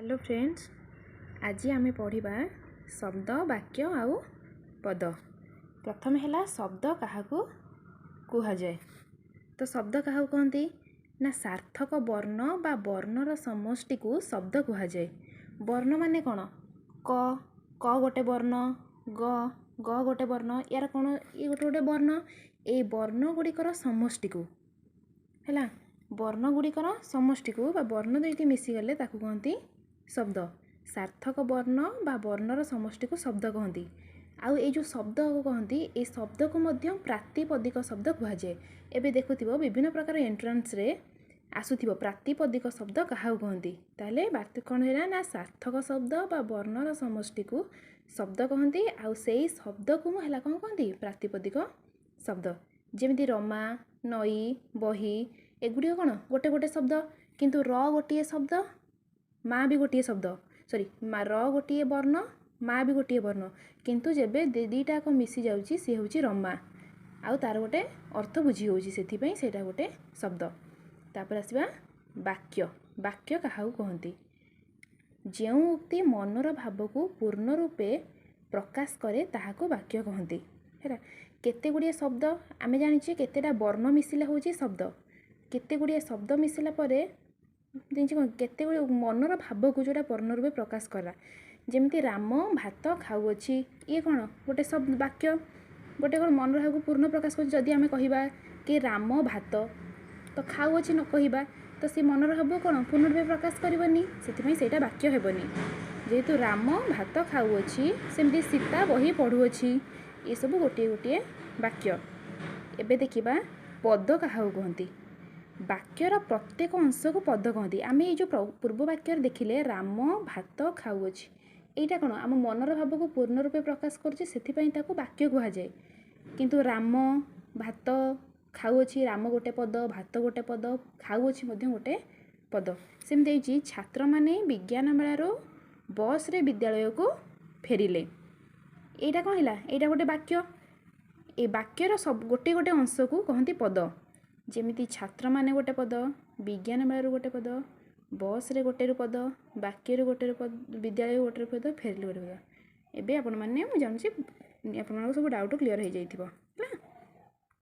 Hello friends, आज आम पढ़ा शब्द वाक्य आउ पद। प्रथम है शब्द क्या कहुए। तो शब्द क्या कहती ना सार्थक वर्ण बा वर्णर समष्टि को शब्द कहुए। वर्ण माने कौन? क गोटे वर्ण, ग गोटे वर्ण, यार कौन ये गोटे गोटे वर्ण। ये वर्ण गुड़िकर समष्टि को है वर्ण गुड़िकर समष्टि को बा वर्ण दुईटी मिसीगले ताकू कहती शब्द। सार्थक वर्ण बा वर्णर समष्टि को शब्द कहती। आउ ये जो शब्द को कहती ये शब्द को मध्य प्रातिपदिक शब्द कहुए। एबे देखुथिबो विभिन्न प्रकार एंट्रांस रे आसुथिबो प्रातिपदिक शब्द क्या कहती। ताले बात कौन है ना सार्थक शब्द बा वर्णर समष्टि को शब्द कहती। आउ सेई शब्द को है कौन कहती प्रातिपदिक शब्द। जेमिति रमा, नई, बही एगुड़ी कौन गोटे गोटे शब्द, किंतु र गोटे शब्द, माँ भी गोटे शब्द, सॉरी र गोटे वर्ण, माँ भी गोटे वर्ण, किंतु जेबे दीटा को मिसी जाउची सी होची रमा। आउ तार गोटे अर्थ बुझी होची, सेथिपई सेटा गोटे शब्द। तापर आसीबा वाक्य। वाक्य काहाउ कहती जेउ उक्ति मनर भाव को पूर्ण रूपे प्रकाश करे ताहाको वाक्य कहती है। केते गुड़िए शब्द आमे जानिछे, केतेटा वर्ण मिसिले होची शब्द, केते गुड़िए शब्द मिसिला परे केते गुड़िए मनर भाव को जोटा पूर्ण रूपे प्रकाश करा। जेमती राम भात खाऊअछि, ये कौन गोटे शब्द वाक्य, गोटे कौन मनर भाव को पूर्ण प्रकाश कर। जदि आमे कहिबा कि राम भात तो खाऊअछि न कहिबा तो सी मनर भाव कौन पूर्ण रूपे प्रकाश करबनी, सेथिपई सेटा वाक्य हेबनी। जेहेतु राम भात खाऊअछि सेमती सीता बही पढ़ुअछि, ये सब गोटे गोटे वाक्य। एबे देखिबा पद काहाउ कहती। वाक्यर प्रत्येक अंश को पद कहती। आम ये जो पूर्व वाक्य देखिले राम भात खाऊअछि, एटा कौन आम मनर भाव को पूर्ण रूपे प्रकाश करछे, सेथिपई ताको वाक्य कहुए। किंतु राम भात खाऊअछि, राम गोटे पद, भात गोटे पद, खाऊअछि मध्य गोटे पद। सेमती छात्र माने विज्ञान मेलारो बस रे विद्यालय को फेरिले, एटा कौन हैला, एटा गोटे वाक्य। ए वाक्यर सब गोटे गोटे अंश को कहती पद। जेमिति छात्र माने गोटे पद, विज्ञान मेलारो गोटे पद, बस रे गोटे पद, वाक्य गोटे पद, विद्यालय गोटे पद, फेरिले गोटे पद। एबे आपण माने मु जानुछि आपण सब डाउट क्लियर हो जाइथिबो।